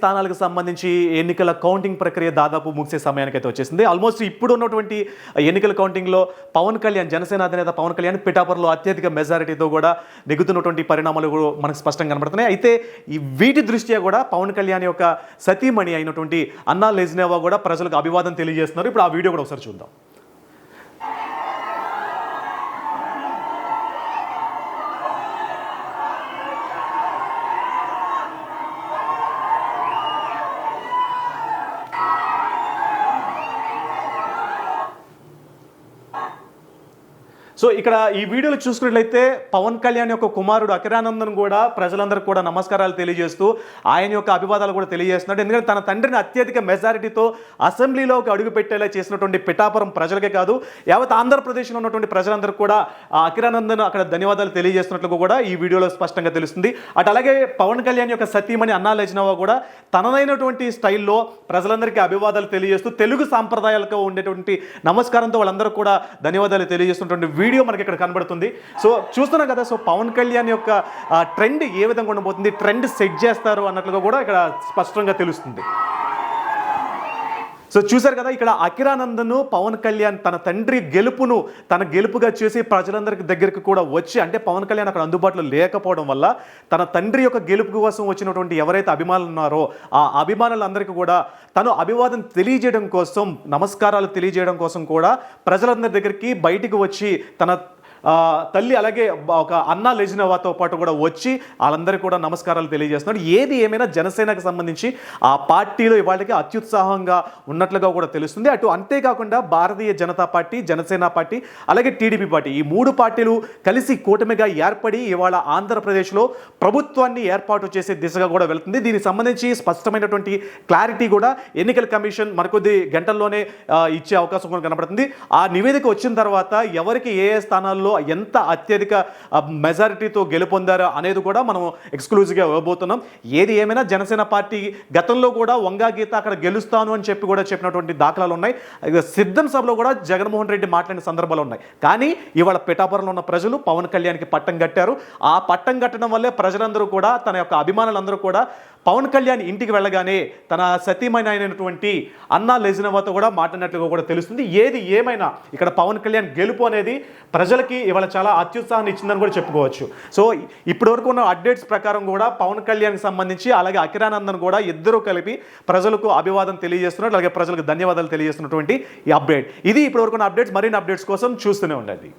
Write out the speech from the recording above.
స్థానాలకు సంబంధించి ఎన్నికల కౌంటింగ్ ప్రక్రియ దాదాపు ముగిసే సమయానికైతే వచ్చేసింది. ఆల్మోస్ట్ ఇప్పుడు ఉన్నటువంటి ఎన్నికల కౌంటింగ్లో పవన్ కళ్యాణ్, జనసేన అధినేత పవన్ కళ్యాణ్ పిఠాపురంలో అత్యధిక మెజారిటీతో కూడా నెగ్గుతున్నటువంటి పరిణామాలు కూడా మనకు స్పష్టంగా కనబడుతున్నాయి. అయితే ఈ వీటి దృష్ట్యా కూడా పవన్ కళ్యాణ్ యొక్క సతీమణి అయినటువంటి అన్నా లెజ్నేవా కూడా ప్రజలకు అభివాదం తెలియజేస్తున్నారు. ఇప్పుడు ఆ వీడియో కూడా ఒకసారి చూద్దాం. సో ఇక్కడ ఈ వీడియోలో చూసుకున్నట్లయితే పవన్ కళ్యాణ్ యొక్క కుమారుడు అకిరానందన్ కూడా ప్రజలందరికీ కూడా నమస్కారాలు తెలియజేస్తూ ఆయన యొక్క అభివాదాలు కూడా తెలియజేస్తున్నాడు. ఎందుకంటే తన తండ్రిని అత్యధిక మెజారిటీతో అసెంబ్లీలోకి అడుగుపెట్టేలా చేసినటువంటి పిఠాపురం ప్రజలకే కాదు, యావత్ ఆంధ్రప్రదేశ్లో ఉన్నటువంటి ప్రజలందరికీ కూడా అకిరానందన్ అక్కడ ధన్యవాదాలు తెలియజేస్తున్నట్లు కూడా ఈ వీడియోలో స్పష్టంగా తెలుస్తుంది. అటు అలాగే పవన్ కళ్యాణ్ యొక్క సతీమణి అన్నా లెజ్నేవా కూడా తనదైనటువంటి స్టైల్లో ప్రజలందరికీ అభివాదాలు తెలియజేస్తూ తెలుగు సాంప్రదాయాలకు ఉండేటువంటి నమస్కారంతో వాళ్ళందరూ కూడా ధన్యవాదాలు తెలియజేస్తున్నటువంటి వీడియో మనకి ఇక్కడ కనబడుతుంది. సో చూస్తున్నాం కదా, సో పవన్ కళ్యాణ్ యొక్క ట్రెండ్ ఏ విధంగా ఉండబోతుంది, ట్రెండ్ సెట్ చేస్తారు అన్నట్లుగా కూడా ఇక్కడ స్పష్టంగా తెలుస్తుంది. సో చూశారు కదా, ఇక్కడ అకిరానందన్ పవన్ కళ్యాణ్ తన తండ్రి గెలుపును తన గెలుపుగా చేసి ప్రజలందరికి దగ్గరికి కూడా వచ్చి, అంటే పవన్ కళ్యాణ్ అక్కడ అందుబాటులో లేకపోవడం వల్ల తన తండ్రి యొక్క గెలుపు కోసం వచ్చినటువంటి ఎవరైతే అభిమానులు ఉన్నారో ఆ అభిమానులందరికీ కూడా తను అభివాదం తెలియజేయడం కోసం, నమస్కారాలు తెలియజేయడం కోసం కూడా ప్రజలందరి దగ్గరికి బయటికి వచ్చి తన తల్లి అలాగే ఒక అన్నా లెజ్నేవాతో పాటు కూడా వచ్చి వాళ్ళందరికీ కూడా నమస్కారాలు తెలియజేస్తున్నాడు. ఏది ఏమైనా జనసేనకు సంబంధించి ఆ పార్టీలో ఇవాళకి అత్యుత్సాహంగా ఉన్నట్లుగా కూడా తెలుస్తుంది. అటు అంతేకాకుండా భారతీయ జనతా పార్టీ, జనసేన పార్టీ అలాగే టీడీపీ పార్టీ, ఈ మూడు పార్టీలు కలిసి కూటమిగా ఏర్పడి ఇవాళ ఆంధ్రప్రదేశ్లో ప్రభుత్వాన్ని ఏర్పాటు చేసే దిశగా కూడా వెళ్తుంది. దీనికి సంబంధించి స్పష్టమైనటువంటి క్లారిటీ కూడా ఎన్నికల కమిషన్ మరికొద్ది గంటల్లోనే ఇచ్చే అవకాశం కూడా కనబడుతుంది. ఆ నివేదిక వచ్చిన తర్వాత ఎవరికి ఏ స్థానాల్లో ఎంత అత్యధిక మెజారిటీతో గెలుపొందారో అనేది కూడా మనం ఎక్స్క్లూజివ్గా ఇవ్వబోతున్నాం. ఏది ఏమైనా జనసేన పార్టీ గతంలో కూడా వంగా గీత అక్కడ గెలుస్తాను అని చెప్పి కూడా చెప్పినటువంటి దాఖలాలు ఉన్నాయి. సిద్ధం సభలో కూడా జగన్మోహన్ రెడ్డి మాట్లాడిన సందర్భాలు ఉన్నాయి. కానీ ఇవాళ పిఠాపురంలో ఉన్న ప్రజలు పవన్ కళ్యాణ్కి పట్టం కట్టారు. ఆ పట్టం కట్టడం వల్లే ప్రజలందరూ కూడా, తన యొక్క అభిమానులందరూ కూడా పవన్ కళ్యాణ్ ఇంటికి వెళ్ళగానే తన సతీమణి అయినటువంటి అన్నా లెజ్నేవాతో కూడా మాట్లాడినట్లుగా కూడా తెలుస్తుంది. ఏది ఏమైనా ఇక్కడ పవన్ కళ్యాణ్ గెలుపు అనేది ప్రజలకి ఇవాళ చాలా అత్యుత్సాహాన్ని ఇచ్చిందని కూడా చెప్పుకోవచ్చు. సో ఇప్పటివరకు ఉన్న అప్డేట్స్ ప్రకారం కూడా పవన్ కళ్యాణ్కి సంబంధించి అలాగే అకిరానందన్ కూడా ఇద్దరూ కలిపి ప్రజలకు అభివాదం తెలియజేస్తున్నారు, అలాగే ప్రజలకు ధన్యవాదాలు తెలియజేస్తున్నటువంటి ఈ అప్డేట్. ఇది ఇప్పటివరకు ఉన్న అప్డేట్స్. మరిన్ని అప్డేట్స్ కోసం చూస్తూనే ఉండండి.